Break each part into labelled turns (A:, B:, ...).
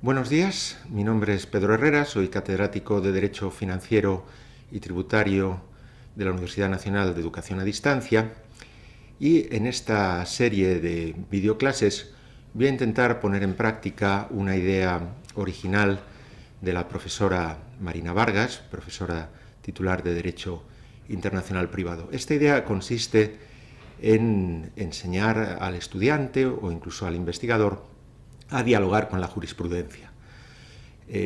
A: Buenos días, mi nombre es Pedro Herrera, soy catedrático de Derecho Financiero y Tributario de la Universidad Nacional de Educación a Distancia y en esta serie de videoclases voy a intentar poner en práctica una idea original de la profesora Marina Vargas, profesora titular de Derecho Internacional Privado. Esta idea consiste en enseñar al estudiante o incluso al investigador a dialogar con la jurisprudencia.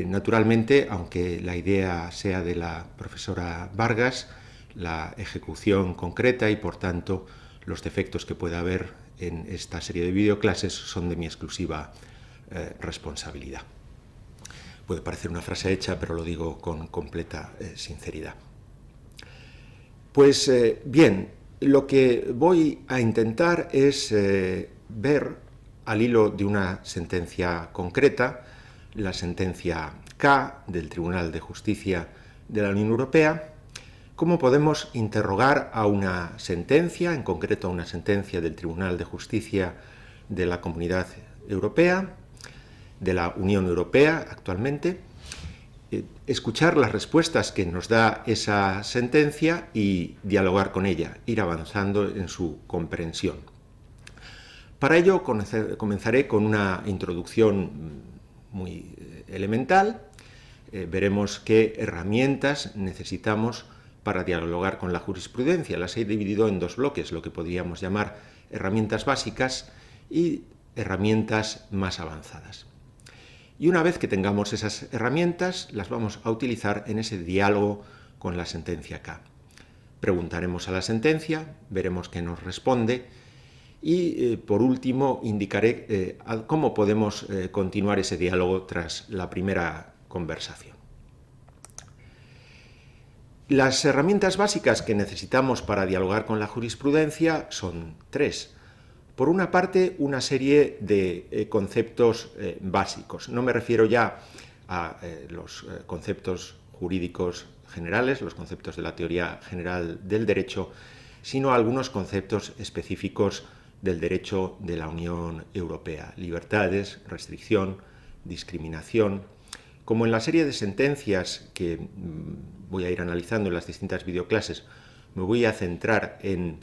A: Naturalmente, aunque la idea sea de la profesora Vargas, la ejecución concreta y, por tanto, los defectos que pueda haber en esta serie de videoclases son de mi exclusiva responsabilidad. Puede parecer una frase hecha, pero lo digo con completa sinceridad. Pues bien, lo que voy a intentar es ver al hilo de una sentencia concreta, la sentencia K del Tribunal de Justicia de la Unión Europea, cómo podemos interrogar a una sentencia, en concreto a una sentencia del Tribunal de Justicia de la Comunidad Europea, de la Unión Europea actualmente, escuchar las respuestas que nos da esa sentencia y dialogar con ella, ir avanzando en su comprensión. Para ello comenzaré con una introducción muy elemental. Veremos qué herramientas necesitamos para dialogar con la jurisprudencia. Las he dividido en dos bloques, lo que podríamos llamar herramientas básicas y herramientas más avanzadas. Y una vez que tengamos esas herramientas, las vamos a utilizar en ese diálogo con la sentencia K. Preguntaremos a la sentencia, veremos qué nos responde y, por último, indicaré cómo podemos continuar ese diálogo tras la primera conversación. Las herramientas básicas que necesitamos para dialogar con la jurisprudencia son tres. Por una parte, una serie de conceptos básicos. No me refiero ya a los conceptos jurídicos generales, los conceptos de la teoría general del derecho, sino a algunos conceptos específicos del derecho de la Unión Europea. Libertades, restricción, discriminación. Como en la serie de sentencias que voy a ir analizando en las distintas videoclases, me voy a centrar en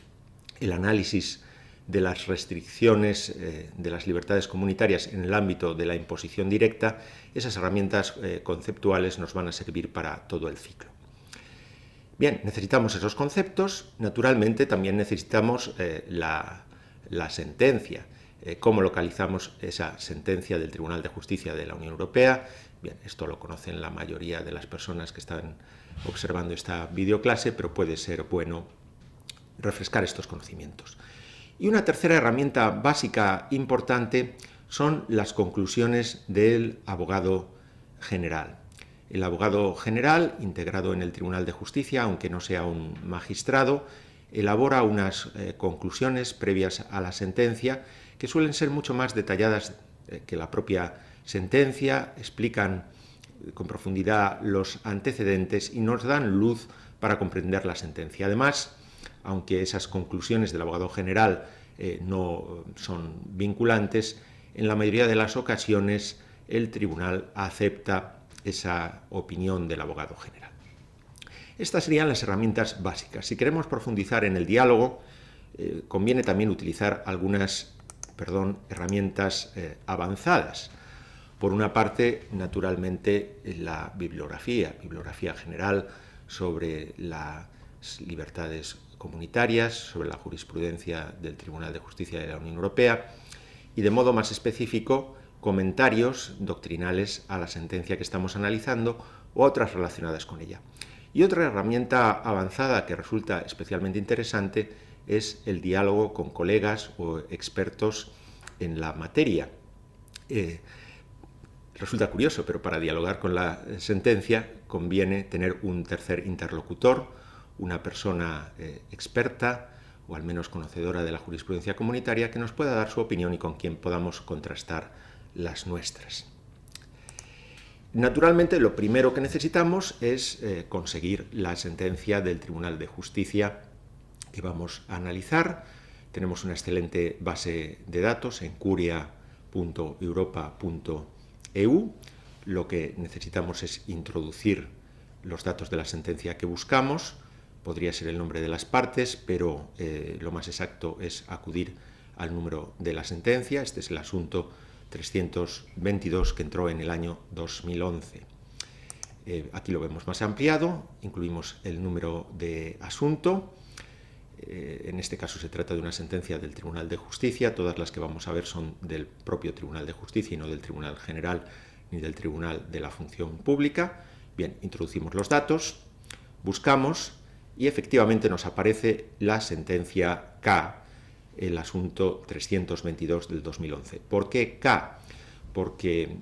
A: el análisis de las restricciones de las libertades comunitarias en el ámbito de la imposición directa, esas herramientas conceptuales nos van a servir para todo el ciclo. Bien, necesitamos esos conceptos, naturalmente también necesitamos la sentencia. ¿Cómo localizamos esa sentencia del Tribunal de Justicia de la Unión Europea? Bien, esto lo conocen la mayoría de las personas que están observando esta videoclase, pero puede ser bueno refrescar estos conocimientos. Y una tercera herramienta básica importante son las conclusiones del abogado general. El abogado general, integrado en el Tribunal de Justicia, aunque no sea un magistrado, elabora unas conclusiones previas a la sentencia que suelen ser mucho más detalladas que la propia sentencia, explican con profundidad los antecedentes y nos dan luz para comprender la sentencia. Además, aunque esas conclusiones del abogado general no son vinculantes, en la mayoría de las ocasiones el tribunal acepta esa opinión del abogado general. Estas serían las herramientas básicas. Si queremos profundizar en el diálogo, conviene también utilizar algunas herramientas avanzadas. Por una parte, naturalmente, la bibliografía general sobre las libertades comunitarias, sobre la jurisprudencia del Tribunal de Justicia de la Unión Europea y, de modo más específico, comentarios doctrinales a la sentencia que estamos analizando u otras relacionadas con ella. Y otra herramienta avanzada que resulta especialmente interesante es el diálogo con colegas o expertos en la materia. Resulta curioso, pero para dialogar con la sentencia conviene tener un tercer interlocutor, una persona experta o al menos conocedora de la jurisprudencia comunitaria que nos pueda dar su opinión y con quien podamos contrastar las nuestras. Naturalmente, lo primero que necesitamos es conseguir la sentencia del Tribunal de Justicia que vamos a analizar. Tenemos una excelente base de datos en curia.europa.es EU. Lo que necesitamos es introducir los datos de la sentencia que buscamos. Podría ser el nombre de las partes, pero lo más exacto es acudir al número de la sentencia. Este es el asunto 322 que entró en el año 2011. Aquí lo vemos más ampliado, incluimos el número de asunto. En este caso se trata de una sentencia del Tribunal de Justicia. Todas las que vamos a ver son del propio Tribunal de Justicia y no del Tribunal General ni del Tribunal de la Función Pública. Bien, introducimos los datos, buscamos y efectivamente nos aparece la sentencia K, el asunto 322 del 2011. ¿Por qué K? Porque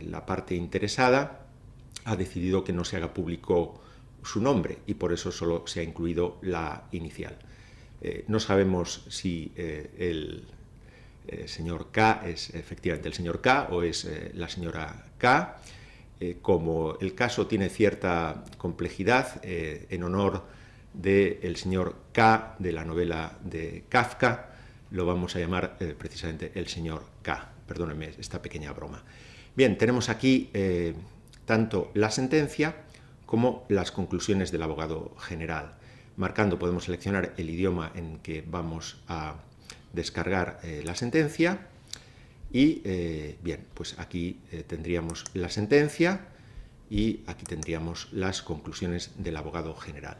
A: la parte interesada ha decidido que no se haga público su nombre y por eso solo se ha incluido la inicial. No sabemos si el señor K es efectivamente el señor K o es la señora K. Como el caso tiene cierta complejidad, en honor del señor K de la novela de Kafka, lo vamos a llamar precisamente el señor K. Perdónenme esta pequeña broma. Bien, tenemos aquí tanto la sentencia como las conclusiones del abogado general. Marcando podemos seleccionar el idioma en que vamos a descargar la sentencia y bien, pues aquí tendríamos la sentencia y aquí tendríamos las conclusiones del abogado general.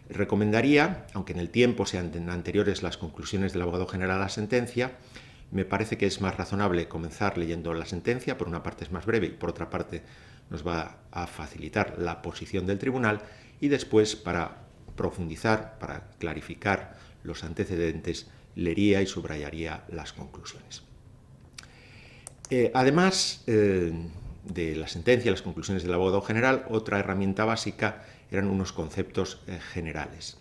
A: Recomendaría, aunque en el tiempo sean anteriores las conclusiones del abogado general a la sentencia, me parece que es más razonable comenzar leyendo la sentencia. Por una parte es más breve y por otra parte nos va a facilitar la posición del tribunal, y después, para profundizar, para clarificar los antecedentes, leería y subrayaría las conclusiones. Además de la sentencia, las conclusiones del abogado general, otra herramienta básica eran unos conceptos generales.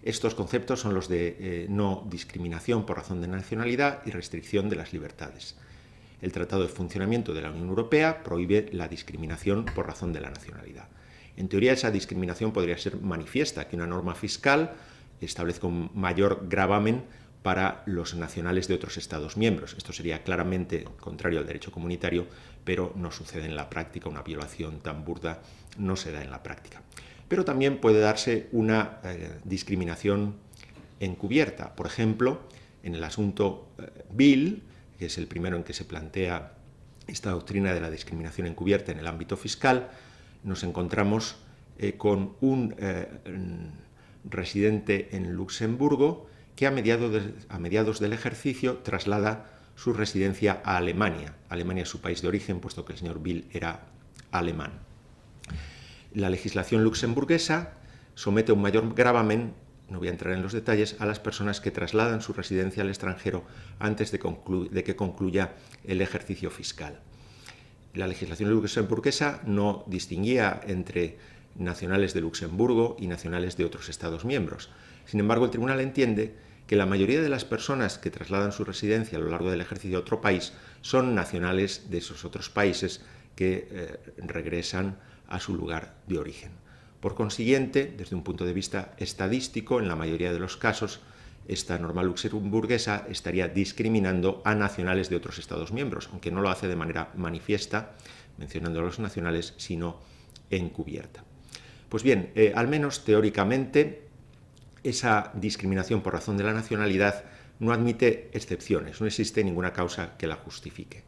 A: Estos conceptos son los de no discriminación por razón de nacionalidad y restricción de las libertades. El Tratado de Funcionamiento de la Unión Europea prohíbe la discriminación por razón de la nacionalidad. En teoría, esa discriminación podría ser manifiesta, que una norma fiscal establezca un mayor gravamen para los nacionales de otros Estados miembros. Esto sería claramente contrario al derecho comunitario, pero no sucede en la práctica. Una violación tan burda no se da en la práctica. Pero también puede darse una discriminación encubierta. Por ejemplo, en el asunto Bill, que es el primero en que se plantea esta doctrina de la discriminación encubierta en el ámbito fiscal, nos encontramos con un residente en Luxemburgo que a mediados del ejercicio traslada su residencia a Alemania. Alemania es su país de origen, puesto que el señor Bill era alemán. La legislación luxemburguesa somete a un mayor gravamen, no voy a entrar en los detalles, a las personas que trasladan su residencia al extranjero antes de que concluya el ejercicio fiscal. La legislación luxemburguesa no distinguía entre nacionales de Luxemburgo y nacionales de otros Estados miembros. Sin embargo, el tribunal entiende que la mayoría de las personas que trasladan su residencia a lo largo del ejercicio a otro país son nacionales de esos otros países que regresan a su lugar de origen. Por consiguiente, desde un punto de vista estadístico, en la mayoría de los casos, esta norma luxemburguesa estaría discriminando a nacionales de otros Estados miembros, aunque no lo hace de manera manifiesta, mencionando a los nacionales, sino encubierta. Pues bien, al menos teóricamente, esa discriminación por razón de la nacionalidad no admite excepciones, no existe ninguna causa que la justifique.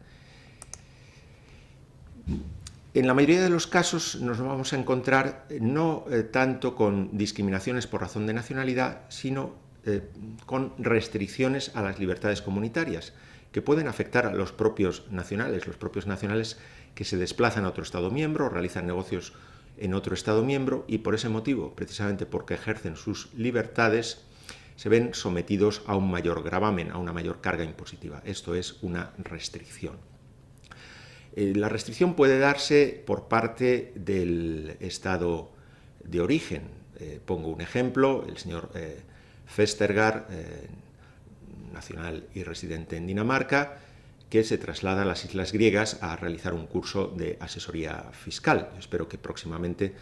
A: En la mayoría de los casos nos vamos a encontrar no tanto con discriminaciones por razón de nacionalidad, sino con restricciones a las libertades comunitarias, que pueden afectar a los propios nacionales que se desplazan a otro Estado miembro, realizan negocios en otro Estado miembro y por ese motivo, precisamente porque ejercen sus libertades, se ven sometidos a un mayor gravamen, a una mayor carga impositiva. Esto es una restricción. La restricción puede darse por parte del Estado de origen. Pongo un ejemplo, el señor Vestergaard, nacional y residente en Dinamarca, que se traslada a las islas griegas a realizar un curso de asesoría fiscal. Espero que próximamente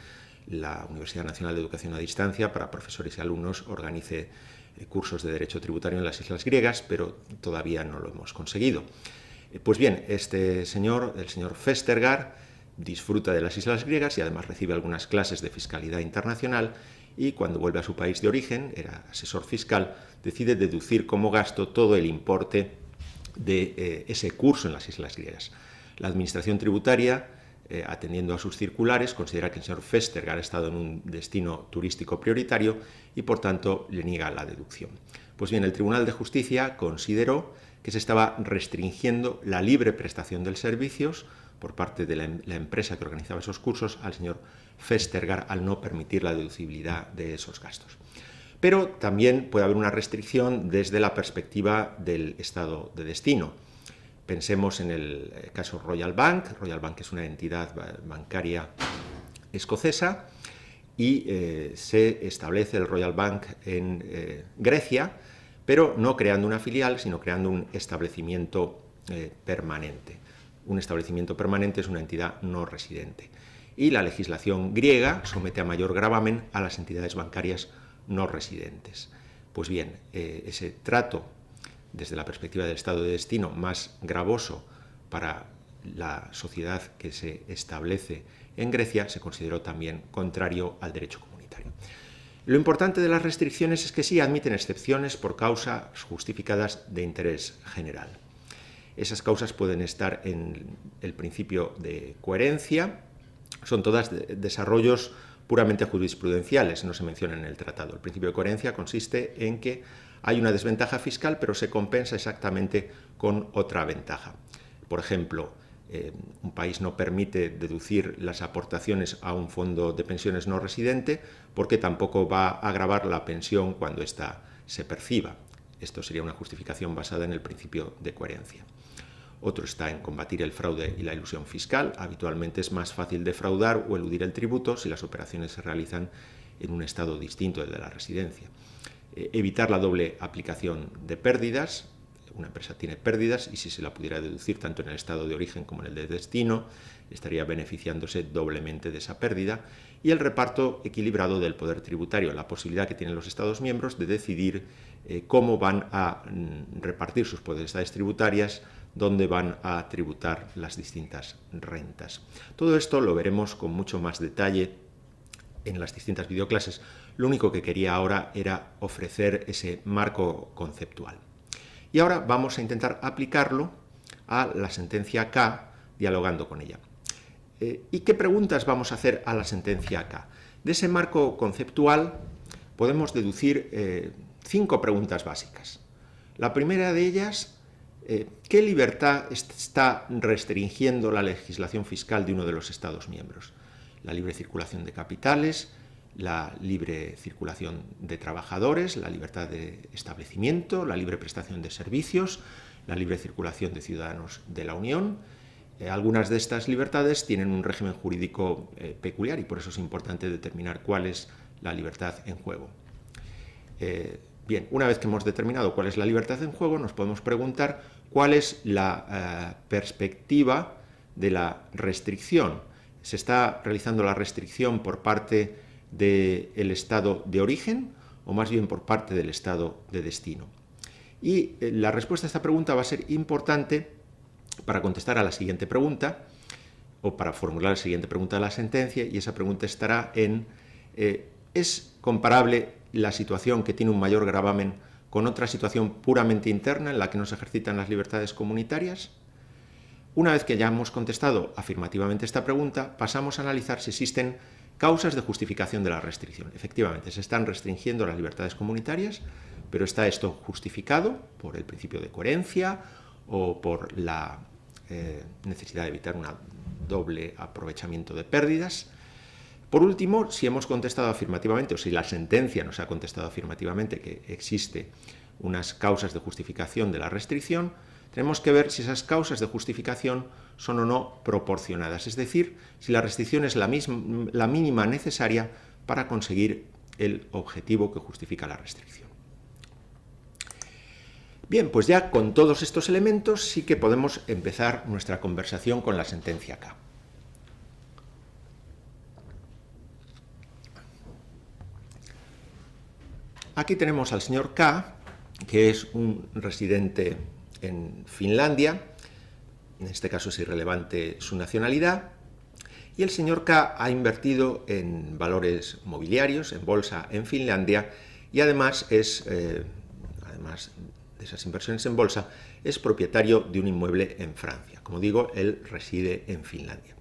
A: la Universidad Nacional de Educación a Distancia para profesores y alumnos organice cursos de derecho tributario en las islas griegas, pero todavía no lo hemos conseguido. Pues bien, este señor, el señor Festergar, disfruta de las islas griegas y además recibe algunas clases de fiscalidad internacional, y cuando vuelve a su país de origen, era asesor fiscal, decide deducir como gasto todo el importe de ese curso en las islas griegas. La administración tributaria, atendiendo a sus circulares, considera que el señor Festergar ha estado en un destino turístico prioritario y por tanto le niega la deducción. Pues bien, el Tribunal de Justicia consideró que se estaba restringiendo la libre prestación de servicios por parte de la empresa que organizaba esos cursos al señor Festergar al no permitir la deducibilidad de esos gastos. Pero también puede haber una restricción desde la perspectiva del estado de destino. Pensemos en el caso Royal Bank. Royal Bank es una entidad bancaria escocesa y se establece el Royal Bank en Grecia, pero no creando una filial, sino creando un establecimiento permanente. Un establecimiento permanente es una entidad no residente. Y la legislación griega somete a mayor gravamen a las entidades bancarias no residentes. Pues bien, ese trato desde la perspectiva del estado de destino más gravoso para la sociedad que se establece en Grecia se consideró también contrario al derecho comunitario. Lo importante de las restricciones es que sí admiten excepciones por causas justificadas de interés general. Esas causas pueden estar en el principio de coherencia, son todas desarrollos puramente jurisprudenciales, no se mencionan en el tratado. El principio de coherencia consiste en que hay una desventaja fiscal, pero se compensa exactamente con otra ventaja. Por ejemplo, un país no permite deducir las aportaciones a un fondo de pensiones no residente porque tampoco va a agravar la pensión cuando ésta se perciba. Esto sería una justificación basada en el principio de coherencia. Otro está en combatir el fraude y la ilusión fiscal. Habitualmente es más fácil defraudar o eludir el tributo si las operaciones se realizan en un estado distinto del de la residencia. Evitar la doble aplicación de pérdidas. Una empresa tiene pérdidas y si se la pudiera deducir tanto en el estado de origen como en el de destino, estaría beneficiándose doblemente de esa pérdida. Y el reparto equilibrado del poder tributario, la posibilidad que tienen los Estados miembros de decidir cómo van a repartir sus potestades tributarias, dónde van a tributar las distintas rentas. Todo esto lo veremos con mucho más detalle en las distintas videoclases. Lo único que quería ahora era ofrecer ese marco conceptual. Y ahora vamos a intentar aplicarlo a la sentencia K, dialogando con ella. ¿Y qué preguntas vamos a hacer a la sentencia K? De ese marco conceptual podemos deducir 5 preguntas básicas. La primera de ellas, ¿qué libertad está restringiendo la legislación fiscal de uno de los Estados miembros? La libre circulación de capitales, la libre circulación de trabajadores, la libertad de establecimiento, la libre prestación de servicios, la libre circulación de ciudadanos de la Unión. Algunas de estas libertades tienen un régimen jurídico peculiar y por eso es importante determinar cuál es la libertad en juego. Bien, una vez que hemos determinado cuál es la libertad en juego, nos podemos preguntar cuál es la perspectiva de la restricción. ¿Se está realizando la restricción por parte del estado de origen o más bien por parte del estado de destino? Y la respuesta a esta pregunta va a ser importante para contestar a la siguiente pregunta o para formular la siguiente pregunta de la sentencia, y esa pregunta estará en ¿es comparable la situación que tiene un mayor gravamen con otra situación puramente interna en la que no se ejercitan las libertades comunitarias? Una vez que ya hemos contestado afirmativamente esta pregunta, pasamos a analizar si existen causas de justificación de la restricción. Efectivamente, se están restringiendo las libertades comunitarias, pero ¿está esto justificado por el principio de coherencia o por la necesidad de evitar un doble aprovechamiento de pérdidas? Por último, si hemos contestado afirmativamente, o si la sentencia nos ha contestado afirmativamente que existe unas causas de justificación de la restricción, tenemos que ver si esas causas de justificación son o no proporcionadas, es decir, si la restricción es la mínima necesaria para conseguir el objetivo que justifica la restricción. Bien, pues ya con todos estos elementos sí que podemos empezar nuestra conversación con la sentencia K. Aquí tenemos al señor K, que es un residente en Finlandia, en este caso es irrelevante su nacionalidad, y el señor K ha invertido en valores mobiliarios, en bolsa en Finlandia, y además además de esas inversiones en bolsa, es propietario de un inmueble en Francia. Como digo, él reside en Finlandia.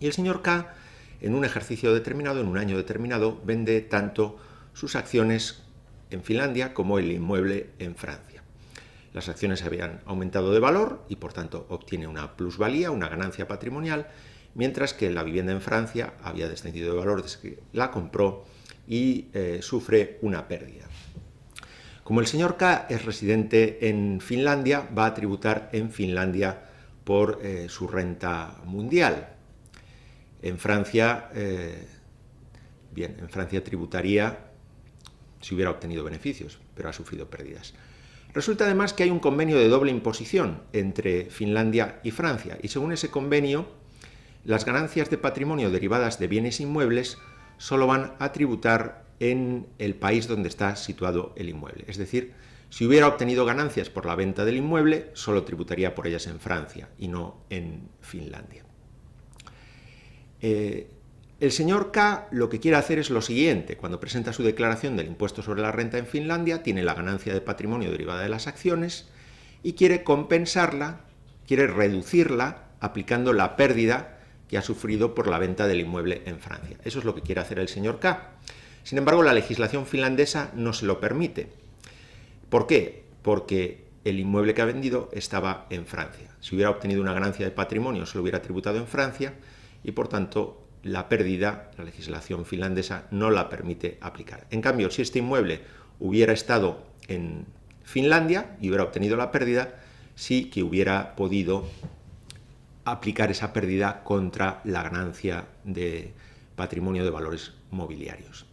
A: Y el señor K, en un ejercicio determinado, en un año determinado, vende tanto sus acciones en Finlandia como el inmueble en Francia. Las acciones habían aumentado de valor y por tanto obtiene una plusvalía, una ganancia patrimonial, mientras que la vivienda en Francia había descendido de valor desde que la compró y sufre una pérdida. Como el señor K es residente en Finlandia, va a tributar en Finlandia por su renta mundial. En Francia, en Francia tributaría si hubiera obtenido beneficios, pero ha sufrido pérdidas. Resulta además que hay un convenio de doble imposición entre Finlandia y Francia, y según ese convenio, las ganancias de patrimonio derivadas de bienes inmuebles solo van a tributar en el país donde está situado el inmueble. Es decir, si hubiera obtenido ganancias por la venta del inmueble, solo tributaría por ellas en Francia y no en Finlandia. El señor K lo que quiere hacer es lo siguiente: cuando presenta su declaración del impuesto sobre la renta en Finlandia, tiene la ganancia de patrimonio derivada de las acciones y quiere compensarla, quiere reducirla aplicando la pérdida que ha sufrido por la venta del inmueble en Francia. Eso es lo que quiere hacer el señor K. Sin embargo, la legislación finlandesa no se lo permite. ¿Por qué? Porque el inmueble que ha vendido estaba en Francia. Si hubiera obtenido una ganancia de patrimonio, se lo hubiera tributado en Francia y, por tanto, la pérdida, la legislación finlandesa no la permite aplicar. En cambio, si este inmueble hubiera estado en Finlandia y hubiera obtenido la pérdida, sí que hubiera podido aplicar esa pérdida contra la ganancia de patrimonio de valores mobiliarios.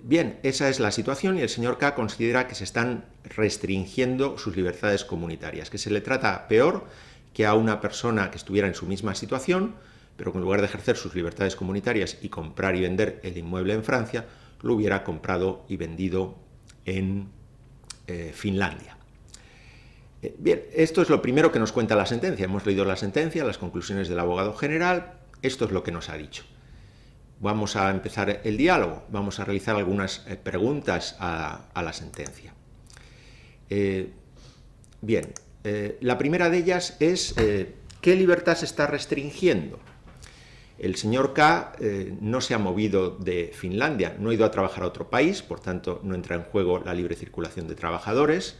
A: Bien, esa es la situación y el señor K considera que se están restringiendo sus libertades comunitarias, que se le trata peor que a una persona que estuviera en su misma situación, pero que en lugar de ejercer sus libertades comunitarias y comprar y vender el inmueble en Francia, lo hubiera comprado y vendido en Finlandia. Bien, esto es lo primero que nos cuenta la sentencia. Hemos leído la sentencia, las conclusiones del abogado general. Esto es lo que nos ha dicho. Vamos a empezar el diálogo. Vamos a realizar algunas preguntas a la sentencia. La primera de ellas es ¿qué libertad se está restringiendo? El señor K no se ha movido de Finlandia, no ha ido a trabajar a otro país, por tanto no entra en juego la libre circulación de trabajadores.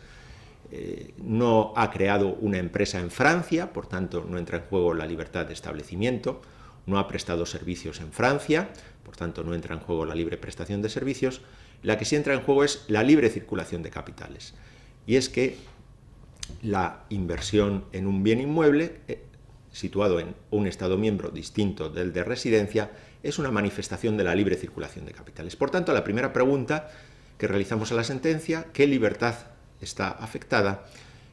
A: No ha creado una empresa en Francia, por tanto no entra en juego la libertad de establecimiento, no ha prestado servicios en Francia, por tanto no entra en juego la libre prestación de servicios. La que sí entra en juego es la libre circulación de capitales. Y es que la inversión en un bien inmueble situado en un Estado miembro distinto del de residencia es una manifestación de la libre circulación de capitales. Por tanto, la primera pregunta que realizamos a la sentencia, ¿qué libertad está afectada?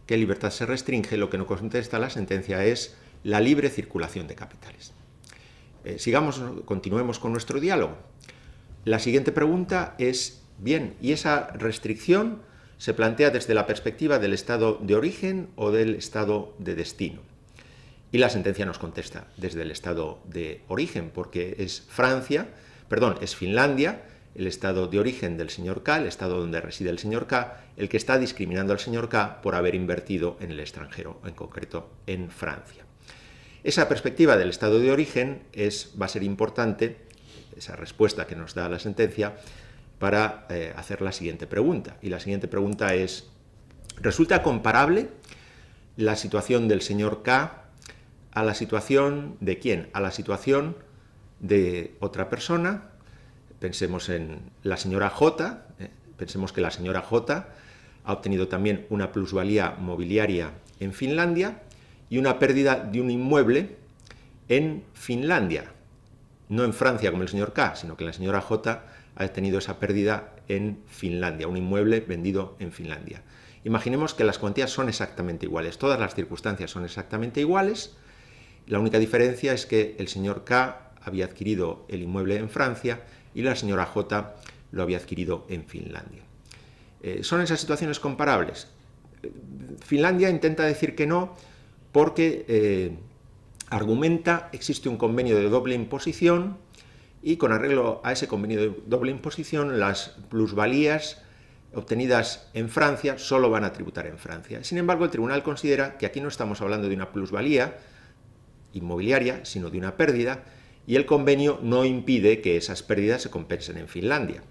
A: ¿Qué libertad se restringe? Lo que nos contesta la sentencia es la libre circulación de capitales. Continuemos con nuestro diálogo. La siguiente pregunta es, bien, ¿y esa restricción se plantea desde la perspectiva del estado de origen o del estado de destino? Y la sentencia nos contesta desde el estado de origen, porque es Finlandia, el estado de origen del señor K, el estado donde reside el señor K, el que está discriminando al señor K por haber invertido en el extranjero, en concreto en Francia. Esa perspectiva del estado de origen va a ser importante, esa respuesta que nos da la sentencia, para hacer la siguiente pregunta. Y la siguiente pregunta es, ¿resulta comparable la situación del señor K a la situación de quién? A la situación de otra persona. Pensemos en la señora J. Pensemos que la señora J ha obtenido también una plusvalía mobiliaria en Finlandia y una pérdida de un inmueble en Finlandia. No en Francia como el señor K, sino que la señora J ha tenido esa pérdida en Finlandia, un inmueble vendido en Finlandia. Imaginemos que las cuantías son exactamente iguales, todas las circunstancias son exactamente iguales. La única diferencia es que el señor K había adquirido el inmueble en Francia y la señora J lo había adquirido en Finlandia. ¿Son esas situaciones comparables? Finlandia intenta decir que no, porque argumenta existe un convenio de doble imposición y con arreglo a ese convenio de doble imposición las plusvalías obtenidas en Francia solo van a tributar en Francia. Sin embargo, el tribunal considera que aquí no estamos hablando de una plusvalía inmobiliaria, sino de una pérdida, y el convenio no impide que esas pérdidas se compensen en Finlandia.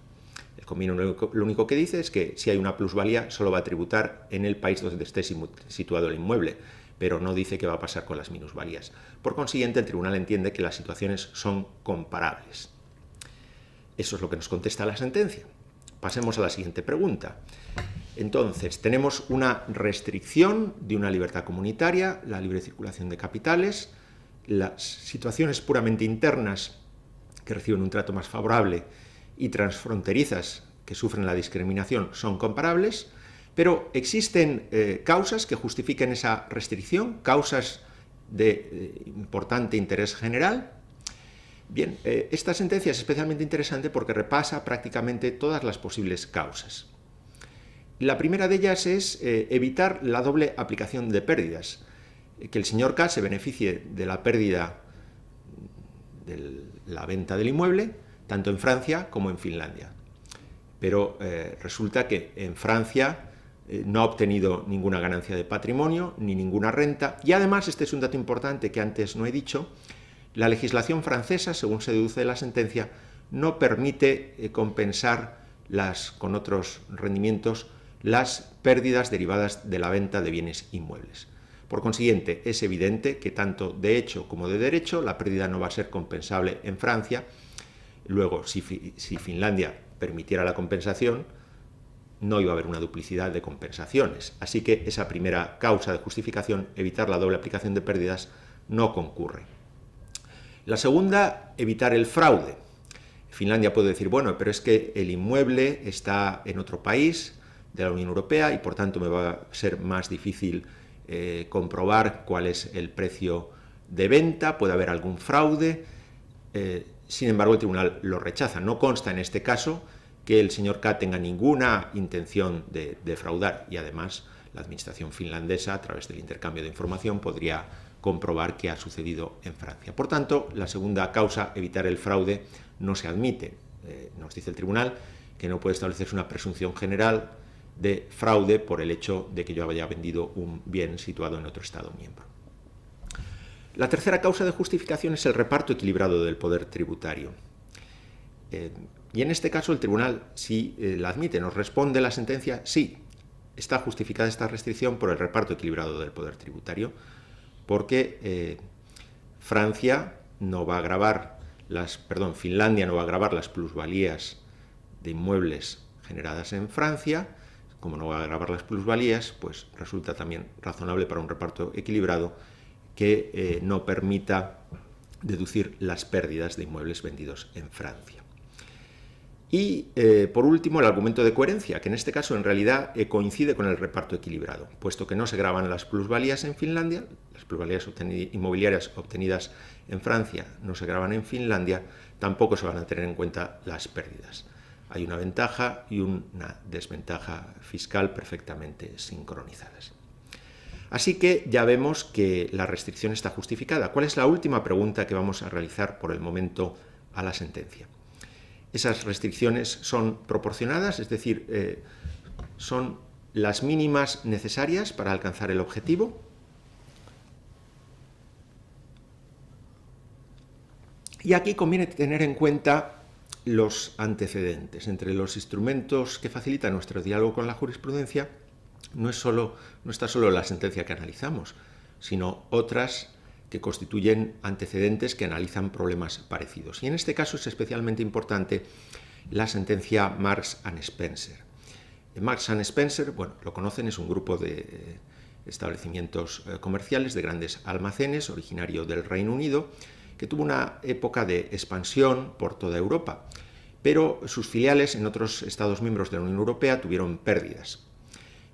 A: El convenio lo único que dice es que si hay una plusvalía solo va a tributar en el país donde esté situado el inmueble, pero no dice qué va a pasar con las minusvalías. Por consiguiente, el tribunal entiende que las situaciones son comparables. Eso es lo que nos contesta la sentencia. Pasemos a la siguiente pregunta. Entonces, tenemos una restricción de una libertad comunitaria, la libre circulación de capitales, las situaciones puramente internas que reciben un trato más favorable y transfronterizas que sufren la discriminación son comparables, pero existen causas que justifiquen esa restricción, causas de importante interés general. Bien, esta sentencia es especialmente interesante porque repasa prácticamente todas las posibles causas. La primera de ellas es evitar la doble aplicación de pérdidas, que el señor K se beneficie de la pérdida de la venta del inmueble, tanto en Francia como en Finlandia. Pero resulta que en Francia no ha obtenido ninguna ganancia de patrimonio ni ninguna renta, y además, este es un dato importante que antes no he dicho, la legislación francesa, según se deduce de la sentencia, no permite compensar con otros rendimientos las pérdidas derivadas de la venta de bienes inmuebles. Por consiguiente, es evidente que tanto de hecho como de derecho la pérdida no va a ser compensable en Francia. Luego, si Finlandia permitiera la compensación, no iba a haber una duplicidad de compensaciones. Así que esa primera causa de justificación, evitar la doble aplicación de pérdidas, no concurre. La segunda, evitar el fraude. Finlandia puede decir, bueno, pero es que el inmueble está en otro país de la Unión Europea y por tanto me va a ser más difícil comprobar cuál es el precio de venta, puede haber algún fraude. Sin embargo, el tribunal lo rechaza. No consta en este caso que el señor K tenga ninguna intención de defraudar y además la administración finlandesa, a través del intercambio de información, podría comprobar qué ha sucedido en Francia. Por tanto, la segunda causa, evitar el fraude, no se admite. Nos dice el tribunal que no puede establecerse una presunción general de fraude por el hecho de que yo haya vendido un bien situado en otro Estado miembro. La tercera causa de justificación es el reparto equilibrado del poder tributario. Y en este caso el tribunal sí la admite, nos responde la sentencia, sí, está justificada esta restricción por el reparto equilibrado del poder tributario, porque Finlandia no va a gravar las plusvalías de inmuebles generadas en Francia. Como no va a gravar las plusvalías, pues resulta también razonable para un reparto equilibrado que no permita deducir las pérdidas de inmuebles vendidos en Francia. Y, por último, el argumento de coherencia, que en este caso en realidad coincide con el reparto equilibrado, puesto que no se graban las plusvalías en Finlandia, las plusvalías inmobiliarias obtenidas en Francia no se graban en Finlandia, tampoco se van a tener en cuenta las pérdidas. Hay una ventaja y una desventaja fiscal perfectamente sincronizadas. Así que ya vemos que la restricción está justificada. ¿Cuál es la última pregunta que vamos a realizar por el momento a la sentencia? Esas restricciones son proporcionadas, es decir, son las mínimas necesarias para alcanzar el objetivo. Y aquí conviene tener en cuenta los antecedentes. Entre los instrumentos que facilitan nuestro diálogo con la jurisprudencia no está solo la sentencia que analizamos, sino otras que constituyen antecedentes que analizan problemas parecidos. Y en este caso es especialmente importante la sentencia Marks & Spencer. Marks & Spencer, bueno, lo conocen, es un grupo de establecimientos comerciales, de grandes almacenes, originario del Reino Unido, que tuvo una época de expansión por toda Europa, pero sus filiales en otros Estados miembros de la Unión Europea tuvieron pérdidas.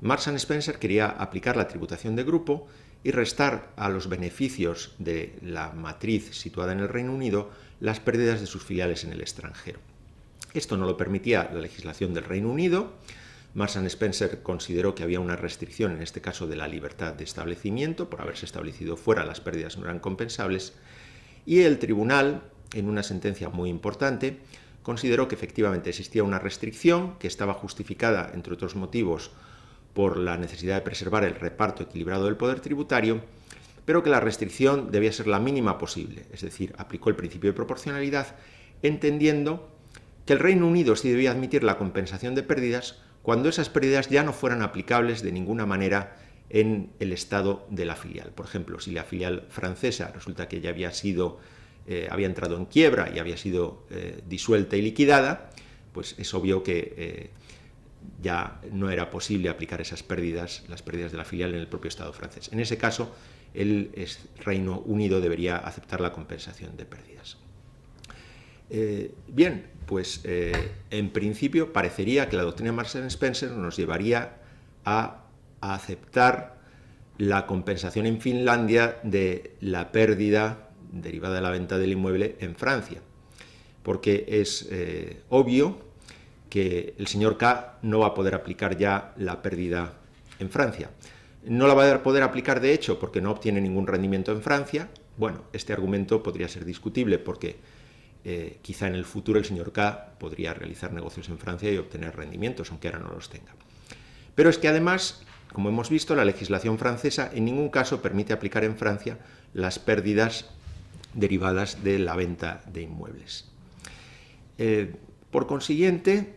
A: Marks & Spencer quería aplicar la tributación de grupo y restar a los beneficios de la matriz situada en el Reino Unido las pérdidas de sus filiales en el extranjero. Esto no lo permitía la legislación del Reino Unido, Marks and Spencer consideró que había una restricción, en este caso de la libertad de establecimiento, por haberse establecido fuera, las pérdidas no eran compensables, y el tribunal, en una sentencia muy importante, consideró que efectivamente existía una restricción que estaba justificada, entre otros motivos, por la necesidad de preservar el reparto equilibrado del poder tributario, pero que la restricción debía ser la mínima posible, es decir, aplicó el principio de proporcionalidad, entendiendo que el Reino Unido sí debía admitir la compensación de pérdidas cuando esas pérdidas ya no fueran aplicables de ninguna manera en el estado de la filial. Por ejemplo, si la filial francesa resulta que ya había entrado en quiebra y había sido disuelta y liquidada, pues es obvio que ya no era posible aplicar esas pérdidas, las pérdidas de la filial en el propio Estado francés. En ese caso, el Reino Unido debería aceptar la compensación de pérdidas. Bien, pues en principio parecería que la doctrina de Marks and Spencer nos llevaría a aceptar la compensación en Finlandia de la pérdida derivada de la venta del inmueble en Francia, porque es obvio que el señor K no va a poder aplicar ya la pérdida en Francia. No la va a poder aplicar, de hecho, porque no obtiene ningún rendimiento en Francia. Bueno, este argumento podría ser discutible porque quizá en el futuro el señor K podría realizar negocios en Francia y obtener rendimientos, aunque ahora no los tenga. Pero es que además, como hemos visto, la legislación francesa en ningún caso permite aplicar en Francia las pérdidas derivadas de la venta de inmuebles. Por consiguiente,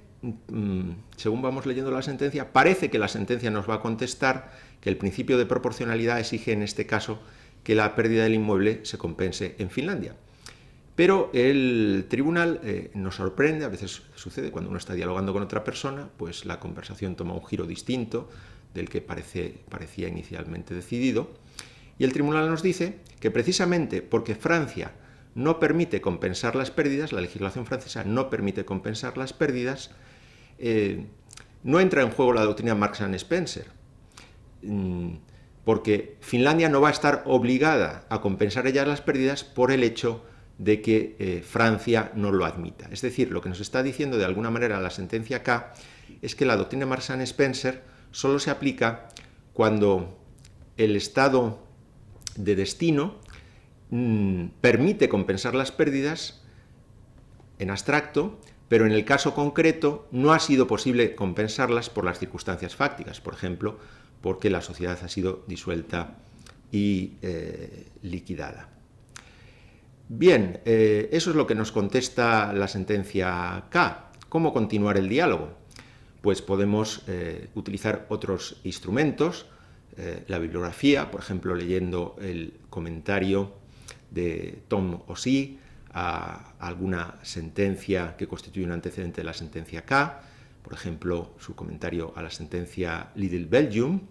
A: según vamos leyendo la sentencia, parece que la sentencia nos va a contestar que el principio de proporcionalidad exige en este caso que la pérdida del inmueble se compense en Finlandia. Pero el tribunal nos sorprende, a veces sucede cuando uno está dialogando con otra persona, pues la conversación toma un giro distinto del que parecía inicialmente decidido, y el tribunal nos dice que precisamente porque Francia no permite compensar las pérdidas, la legislación francesa no permite compensar las pérdidas, no entra en juego la doctrina Marks and Spencer, porque Finlandia no va a estar obligada a compensar ella las pérdidas por el hecho de que Francia no lo admita. Es decir, lo que nos está diciendo de alguna manera la sentencia K es que la doctrina Marks and Spencer solo se aplica cuando el estado de destino permite compensar las pérdidas en abstracto, pero en el caso concreto no ha sido posible compensarlas por las circunstancias fácticas, por ejemplo, porque la sociedad ha sido disuelta y liquidada. Bien, eso es lo que nos contesta la sentencia K. ¿Cómo continuar el diálogo? Pues podemos utilizar otros instrumentos, la bibliografía, por ejemplo, leyendo el comentario de Tom O'Sea a alguna sentencia que constituye un antecedente de la sentencia K, por ejemplo, su comentario a la sentencia Lidl Belgium,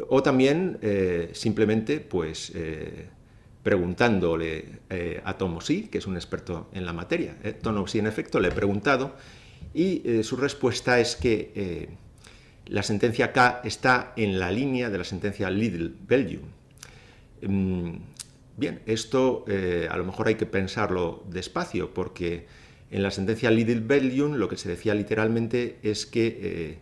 A: o también simplemente pues preguntándole a Tom O'Sea, que es un experto en la materia. Tom O'Sea, en efecto, le he preguntado y su respuesta es que la sentencia K está en la línea de la sentencia Lidl Belgium. Bien, esto a lo mejor hay que pensarlo despacio, porque en la sentencia Lidl Belgium lo que se decía literalmente es que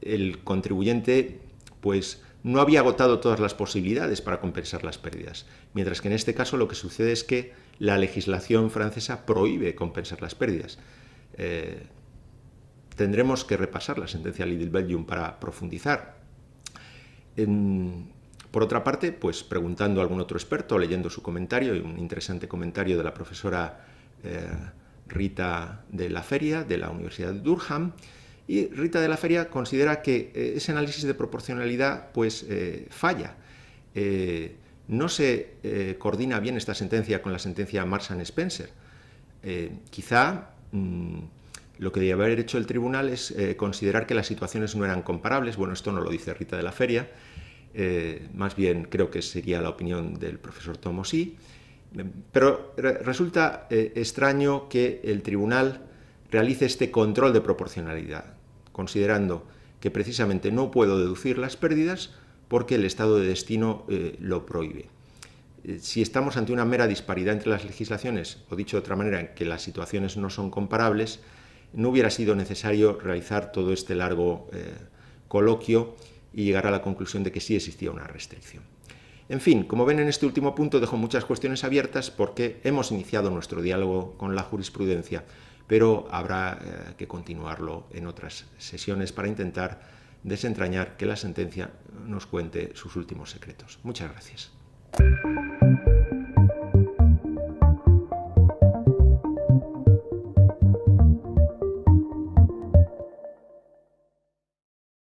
A: el contribuyente pues no había agotado todas las posibilidades para compensar las pérdidas, mientras que en este caso lo que sucede es que la legislación francesa prohíbe compensar las pérdidas. Tendremos que repasar la sentencia Lidl Belgium para profundizar. Por otra parte, pues preguntando a algún otro experto, leyendo su comentario, y un interesante comentario de la profesora Rita de la Feria, de la Universidad de Durham, y Rita de la Feria considera que ese análisis de proporcionalidad pues falla. No se coordina bien esta sentencia con la sentencia Marks and Spencer. Quizá lo que debía haber hecho el tribunal es considerar que las situaciones no eran comparables. Bueno, esto no lo dice Rita de la Feria, más bien creo que sería la opinión del profesor Tom O'Sea, pero resulta extraño que el tribunal realice este control de proporcionalidad, considerando que precisamente no puedo deducir las pérdidas porque el estado de destino lo prohíbe. Si estamos ante una mera disparidad entre las legislaciones, o dicho de otra manera, que las situaciones no son comparables, no hubiera sido necesario realizar todo este largo coloquio y llegar a la conclusión de que sí existía una restricción. En fin, como ven, en este último punto dejo muchas cuestiones abiertas porque hemos iniciado nuestro diálogo con la jurisprudencia, pero habrá que continuarlo en otras sesiones para intentar desentrañar que la sentencia nos cuente sus últimos secretos. Muchas gracias.